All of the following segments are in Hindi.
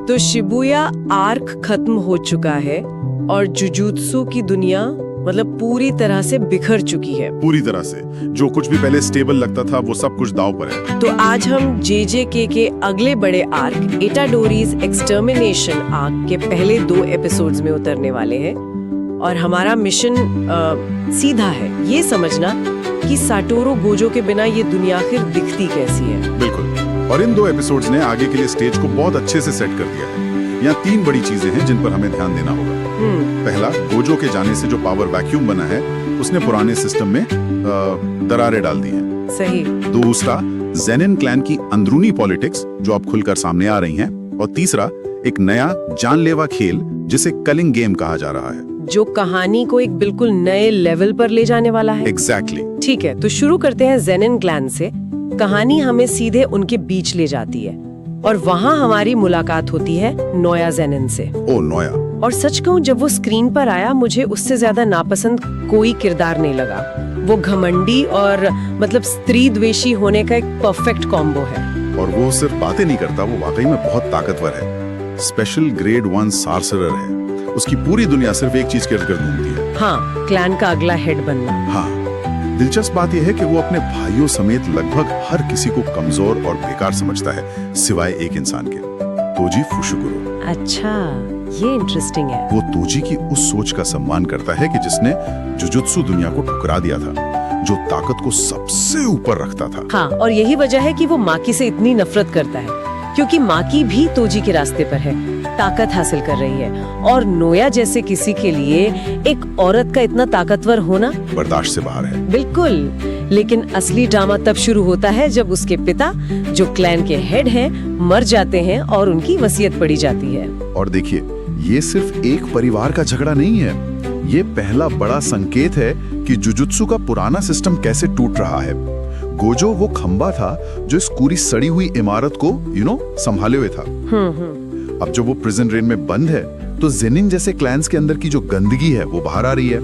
तो शिबुया आर्क खत्म हो चुका है और जुजुत्सु की दुनिया मतलब पूरी तरह से बिखर चुकी है। पूरी तरह से जो कुछ भी पहले स्टेबल लगता था वो सब कुछ दांव पर है। तो आज हम JJK के अगले बड़े आर्क इटाडोरीज एक्सटर्मिनेशन आर्क के पहले 2 एपिसोड्स में उतरने वाले हैं और हमारा मिशन सीधा है ये समझना कि साटोरू गोजो के बिना ये दुनिया आखिर दिखती कैसी है। बिल्कुल, और इन 2 एपिसोड्स ने आगे के लिए स्टेज को बहुत अच्छे से सेट कर दिया है। यहाँ 3 बड़ी चीजें हैं जिन पर हमें ध्यान देना होगा। पहला, गोजो के जाने से जो पावर वैक्यूम बना है उसने पुराने सिस्टम में दरारें डाल दी हैं। सही। दूसरा, जेनिन क्लैन की अंदरूनी पॉलिटिक्स जो अब खुलकर सामने आ रही हैं। और तीसरा, एक नया जानलेवा खेल जिसे कलिंग गेम कहा जा रहा है, जो कहानी को एक बिल्कुल नए लेवल पर ले जाने वाला है। एग्जैक्टली। ठीक है, तो शुरू करते हैं जेनिन क्लैन से। कहानी हमें सीधे उनके बीच ले जाती है और वहाँ हमारी मुलाकात होती है नोया जेनिन से। ओ नोया। और सच कहूँ, जब वो स्क्रीन पर आया मुझे उससे ज्यादा नापसंद कोई किरदार नहीं लगा। वो घमंडी और मतलब स्त्री द्वेषी होने का एक परफेक्ट कॉम्बो है। और वो सिर्फ बातें नहीं करता, वो वाकई में बहुत ताकतवर है। स्पेशल ग्रेड 1 सार्सरर है। उसकी पूरी दुनिया सिर्फ एक चीज के इर्द-गिर्द घूमती है। हाँ, क्लैन का अगला हेड बनना। हाँ, दिलचस्प बात यह है कि वो अपने भाइयों समेत लगभग हर किसी को कमजोर और बेकार समझता है सिवाय एक इंसान के, तोजी फुशिगुरो। अच्छा, ये इंटरेस्टिंग है। वो तोजी की उस सोच का सम्मान करता है कि जिसने जुजुत्सु दुनिया को ठुकरा दिया था, जो ताकत को सबसे ऊपर रखता था। हाँ, और यही वजह है कि वो माकी से इतनी नफरत करता है, क्योंकि माकी भी तोजी के रास्ते पर है, ताकत हासिल कर रही है। और नोया जैसे किसी के लिए एक औरत का इतना ताकतवर होना बर्दाश्त से बाहर है। बिल्कुल, लेकिन असली ड्रामा तब शुरू होता है जब उसके पिता, जो क्लैन के हेड हैं, मर जाते हैं और उनकी वसीयत पड़ी जाती है। और देखिए, ये सिर्फ एक परिवार का झगड़ा नहीं है, ये पहला बड़ा संकेत है कि जुजुत्सु का पुराना सिस्टम कैसे टूट रहा है। गोजो वो खंबा था जो इस पूरी सड़ी हुई इमारत को संभाले हुए था। अब जब वो प्रिजन रेन में बंद है तो जेनिन जैसे क्लैंस के अंदर की जो गंदगी है वो बाहर आ रही है।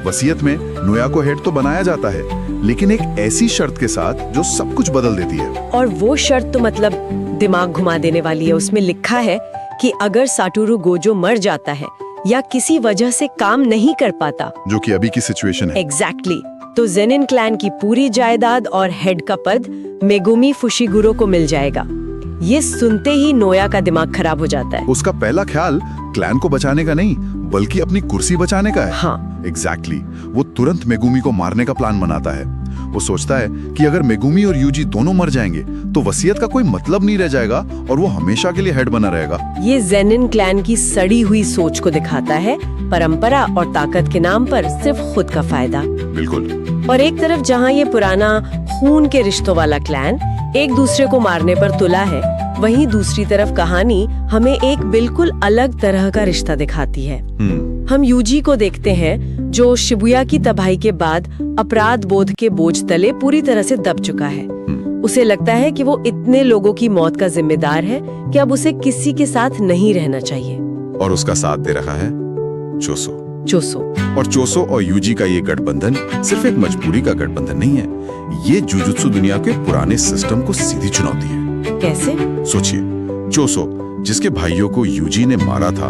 वसीयत में नोया को हेड तो बनाया जाता है, लेकिन एक ऐसी शर्त के साथ जो सब कुछ बदल देती है। और वो शर्त तो मतलब दिमाग घुमा देने वाली है। उसमें लिखा है कि अगर साटोरू गोजो मर जाता है या किसी वजह से काम नहीं कर पाता, जो कि अभी की सिचुएशन है, एग्जैक्टली, तो जेनिन क्लैन की पूरी जायदाद और हेड का पद मेगुमी फुशिगुरो को मिल जाएगा। ये सुनते ही नोया का दिमाग खराब हो जाता है। उसका पहला ख्याल क्लैन को बचाने का नहीं बल्कि अपनी कुर्सी बचाने का है। हाँ, एग्जैक्टली। वो तुरंत मेगुमी को मारने का प्लान बनाता है। वो सोचता है कि अगर मेगुमी और यूजी दोनों मर जाएंगे तो वसीयत का कोई मतलब नहीं रह जाएगा और वो हमेशा के लिए हेड बना रहेगा। ये जेनिन क्लैन की सड़ी हुई सोच को दिखाता है, परंपरा और ताकत के नाम पर सिर्फ खुद का फायदा। बिल्कुल। और एक तरफ जहाँ ये पुराना खून के रिश्तों वाला क्लैन एक दूसरे को मारने पर तुला है, वहीं दूसरी तरफ कहानी हमें एक बिल्कुल अलग तरह का रिश्ता दिखाती है। हम यूजी को देखते हैं जो शिबुया की तबाही के बाद अपराध बोध के बोझ तले पूरी तरह से दब चुका है। उसे लगता है कि वो इतने लोगों की मौत का जिम्मेदार है कि अब उसे किसी के साथ नहीं रहना चाहिए। और उसका साथ दे रहा है चोसो। और चोसो और यूजी का ये गठबंधन सिर्फ एक मजबूरी का गठबंधन नहीं है, ये जुजुत्सु दुनिया के पुराने सिस्टम को सीधी चुनौती है। कैसे? सोचिए, चोसो जिसके भाइयों को यूजी ने मारा था,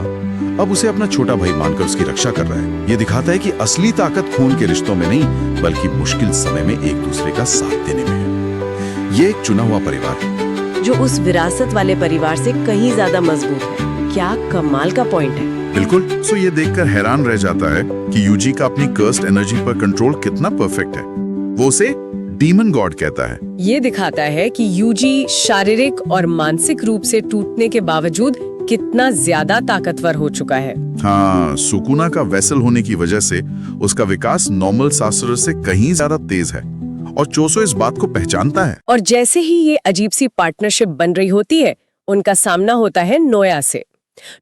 अब उसे अपना छोटा भाई मानकर उसकी रक्षा कर रहा है। ये दिखाता है कि असली ताकत खून के रिश्तों में नहीं बल्कि मुश्किल समय में एक दूसरे का साथ देने में है। ये एक चुना हुआ परिवार है जो उस विरासत वाले परिवार से कहीं ज्यादा मजबूत है। क्या कमाल का पॉइंट है। बिल्कुल। सो ये देखकर हैरान रह जाता है कि यूजी का अपनी कर्स्ड एनर्जी पर कंट्रोल कितना परफेक्ट है। वो उसे डीमन गॉड कहता है। ये दिखाता है कि यूजी शारीरिक और मानसिक रूप से टूटने के बावजूद कितना ज्यादा ताकतवर हो चुका है। हाँ, सुकुना का वेसल होने की वजह से उसका विकास नॉर्मल सासुरर से कहीं ज्यादा तेज है और चोसो इस बात को पहचानता है। और जैसे ही ये अजीब सी पार्टनरशिप बन रही होती है, उनका सामना होता है नोया से।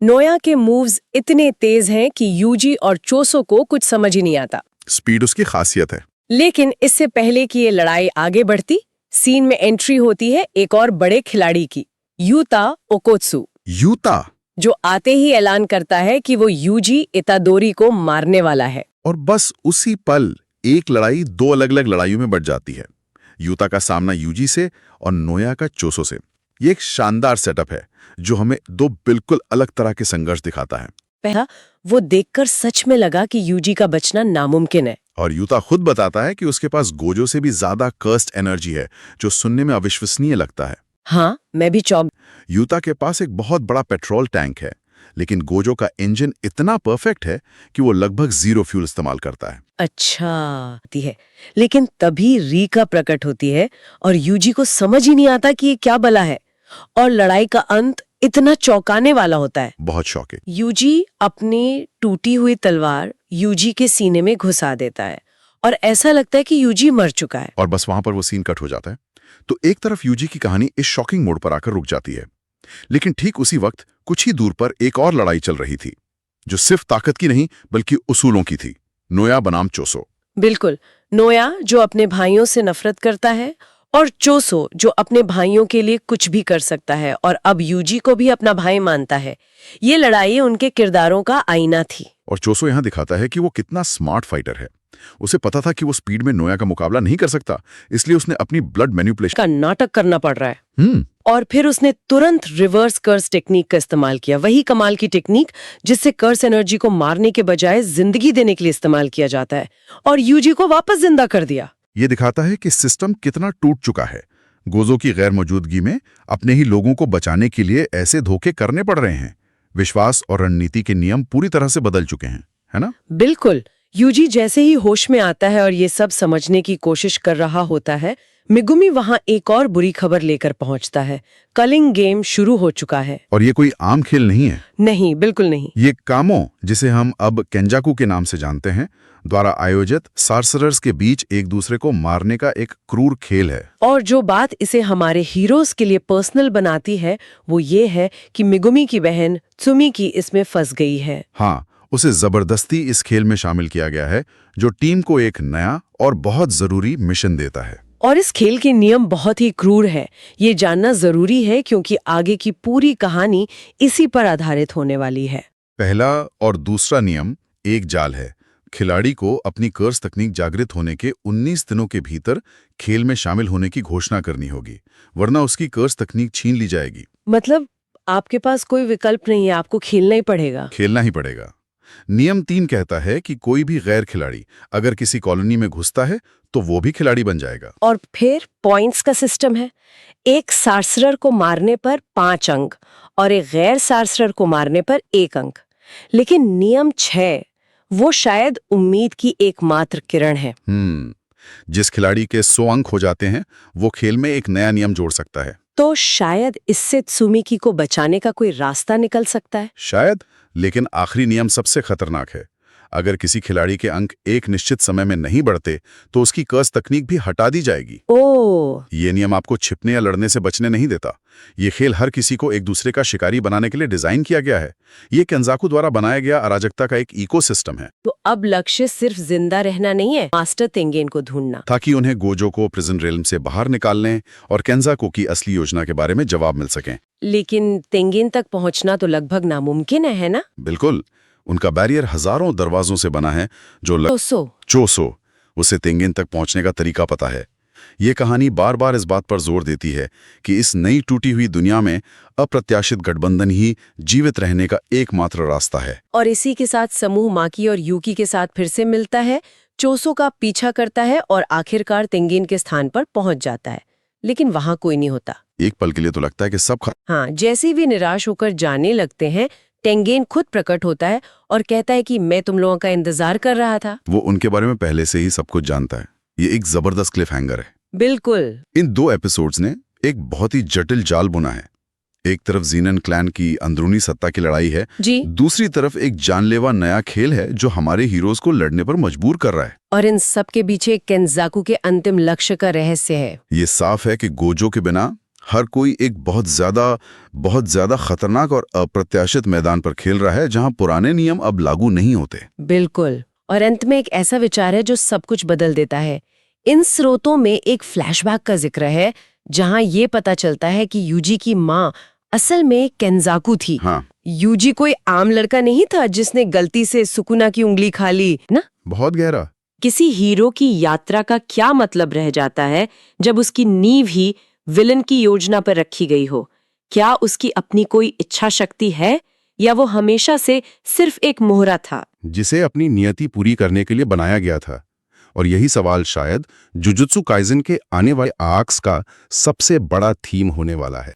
नोया के मूव्स इतने तेज हैं कि यूजी और चोसो को कुछ समझ ही नहीं आता। स्पीड उसकी खासियत है। लेकिन इससे पहले कि ये लड़ाई आगे बढ़ती, सीन में एंट्री होती है एक और बड़े खिलाड़ी की, यूता ओकोत्सु। यूता जो आते ही ऐलान करता है कि वो यूजी इतादोरी को मारने वाला है। और बस उसी पल एक लड़ाई 2 अलग अलग लड़ाइयों में बढ़ जाती है। यूता का सामना यूजी से और नोया का चोसो से। ये एक शानदार सेटअप है जो हमें दो बिल्कुल अलग तरह के संघर्ष दिखाता है। पहला, वो देखकर सच में लगा कि यूजी का बचना नामुमकिन है। और यूता खुद बताता है कि उसके पास गोजो से भी ज्यादा कर्स्ड एनर्जी है, जो सुनने में अविश्वसनीय लगता है। हाँ, मैं भी चौंक। यूता के पास एक बहुत बड़ा पेट्रोल टैंक है, लेकिन गोजो का इंजन इतना परफेक्ट है कि वो लगभग 0 फ्यूल इस्तेमाल करता है। अच्छा होती है, लेकिन तभी रीका प्रकट होती है और यूजी को समझ ही नहीं आता कि ये क्या बला है, और लड़ाई का अंत इतना चौंकाने वाला होता है। बहुत शौक है। यूजी अपनी टूटी हुई तलवार यूजी के सीने में घुसा देता है और ऐसा लगता है कि यूजी मर चुका है। और बस वहां पर वो सीन कट हो जाता है। तो एक तरफ यूजी की कहानी इस शॉकिंग मोड़ पर आकर रुक जाती है, लेकिन ठीक उसी वक्त कुछ ही दूर पर एक और लड़ाई चल रही थी, जो सिर्फ ताकत की नहीं बल्कि उसूलों की थी। नोया बनाम चोसो। बिल्कुल, नोया जो अपने भाइयों से नफरत करता है और चोसो जो अपने भाइयों के लिए कुछ भी कर सकता है और अब यूजी को भी अपना भाई मानता है। ये लड़ाई उनके किरदारों का आईना थी। और चोसो यहां दिखाता है कि वो कितना स्मार्ट फाइटर है। उसे पता था कि वो स्पीड में नोया का मुकाबला नहीं कर सकता, इसलिए उसने अपनी ब्लड मैनिपुलेशन का नाटक करना पड़ रहा है। और फिर उसने तुरंत रिवर्स कर्स टेक्निक का इस्तेमाल किया, वही कमाल की टेक्निक जिससे कर्स एनर्जी को मारने के बजाय जिंदगी देने के लिए इस्तेमाल किया जाता है, और यूजी को वापस जिंदा कर दिया। ये दिखाता है कि सिस्टम कितना टूट चुका है। गोजो की गैर मौजूदगी में अपने ही लोगों को बचाने के लिए ऐसे धोखे करने पड़ रहे हैं। विश्वास और रणनीति के नियम पूरी तरह से बदल चुके हैं, है ना? बिल्कुल। यूजी जैसे ही होश में आता है और ये सब समझने की कोशिश कर रहा होता है, मिगुमी वहां एक और बुरी खबर लेकर पहुंचता है। कलिंग गेम शुरू हो चुका है। और ये कोई आम खेल नहीं है। नहीं, बिल्कुल नहीं। ये कामो, जिसे हम अब केंजाकू के नाम से जानते हैं, द्वारा आयोजित सार्सरर्स के बीच एक दूसरे को मारने का एक क्रूर खेल है। और जो बात इसे हमारे हीरोज के लिए पर्सनल बनाती है वो ये है कि मिगुमी की बहन त्सुमिकी इसमें फंस गई है। हाँ, उसे जबरदस्ती इस खेल में शामिल किया गया है, जो टीम को एक नया और बहुत जरूरी मिशन देता है। और इस खेल के नियम बहुत ही क्रूर है। ये जानना जरूरी है क्योंकि आगे की पूरी कहानी इसी पर आधारित होने वाली है। पहला और दूसरा नियम एक जाल है। खिलाड़ी को अपनी कर्स तकनीक जागृत होने के 19 दिनों के भीतर खेल में शामिल होने की घोषणा करनी होगी, वरना उसकी कर्स तकनीक छीन ली जाएगी। मतलब आपके पास कोई विकल्प नहीं है, आपको खेलना ही पड़ेगा। खेलना ही पड़ेगा। नियम 3 कहता है कि कोई भी गैर खिलाड़ी अगर किसी कॉलोनी में घुसता है तो वो भी खिलाड़ी बन जाएगा। और फिर पॉइंट्स का सिस्टम है। एक सार्सरर को मारने पर 5 अंक और एक गैर सार्सरर को मारने पर 1 अंक। लेकिन नियम 6 वो शायद उम्मीद की एकमात्र किरण है। जिस खिलाड़ी के 100 अंक हो जाते हैं वो खेल में एक नया नियम जोड़ सकता है। तो शायद इससे त्सुमिकी को बचाने का कोई रास्ता निकल सकता है। शायद, लेकिन आखिरी नियम सबसे खतरनाक है। अगर किसी खिलाड़ी के अंक एक निश्चित समय में नहीं बढ़ते तो उसकी कर्स तकनीक भी हटा दी जाएगी। ओह! ये नियम आपको छिपने या लड़ने से बचने नहीं देता। ये खेल हर किसी को एक दूसरे का शिकारी बनाने के लिए डिजाइन किया गया है। ये केंजाकू द्वारा बनाया गया अराजकता का एक इकोसिस्टम है। तो अब लक्ष्य सिर्फ जिंदा रहना नहीं है, मास्टर तेंगेन को ढूंढना, ताकि उन्हें गोजो को प्रिजन रेल्म से बाहर निकालने और केंजाकू की असली योजना के बारे में जवाब मिल सकें। लेकिन तेंगेन तक पहुंचना तो लगभग नामुमकिन है ना? बिल्कुल। उनका बैरियर हजारों दरवाजों से बना है जो चोसो उसे तेंगेन तक पहुंचने का तरीका पता है। ये कहानी बार बार इस बात पर जोर देती है कि इस नई टूटी हुई दुनिया में अप्रत्याशित गठबंधन ही जीवित रहने का एकमात्र रास्ता है। और इसी के साथ समूह माकी और यूकी के साथ फिर से मिलता है, चोसो का पीछा करता है और आखिरकार तेंगेन के स्थान पर पहुंच जाता है। लेकिन वहां कोई नहीं होता। एक पल के लिए तो लगता है कि सब हाँ, जैसे भी निराश होकर जाने लगते हैं, तेंगेन खुद प्रकट होता है और कहता है कि मैं तुम लोगों का इंतजार कर रहा था। वो उनके बारे में पहले से ही सब कुछ जानता है। ये एक जबरदस्त क्लिफ हैंगर है। बिल्कुल। इन 2 एपिसोड्स ने एक बहुत ही जटिल जाल बुना है। एक तरफ ज़ीनन क्लैन की अंदरूनी सत्ता की लड़ाई है जी। दूसरी तरफ एक जानलेवा नया खेल है जो हमारे हीरोज को लड़ने पर मजबूर कर रहा है। और इन सब के पीछे केंजाकू के अंतिम लक्ष्य का रहस्य है। ये साफ है कि गोजो के बिना हर कोई एक बहुत ज्यादा खतरनाक और अप्रत्याशित मैदान पर खेल रहा है जहां पुराने नियम अब लागू नहीं होते। बिल्कुल। और अंत में एक ऐसा विचार है जो सब कुछ बदल देता है। इन स्रोतों में एक फ्लैशबैक का जिक्र है जहां ये पता चलता है कि यूजी की माँ असल में केंजाकू थी। हाँ। यूजी कोई आम लड़का नहीं था जिसने गलती से सुकुना की उंगली खा ली ना। बहुत गहरा। किसी हीरो की यात्रा का क्या मतलब रह जाता है जब उसकी नींव ही विलन की योजना पर रखी गई हो। क्या उसकी अपनी कोई इच्छा शक्ति है या वो हमेशा से सिर्फ एक मोहरा था जिसे अपनी नियति पूरी करने के लिए बनाया गया था? और यही सवाल शायद जुजुत्सु काइज़न के आने वाले आर्क्स का सबसे बड़ा थीम होने वाला है।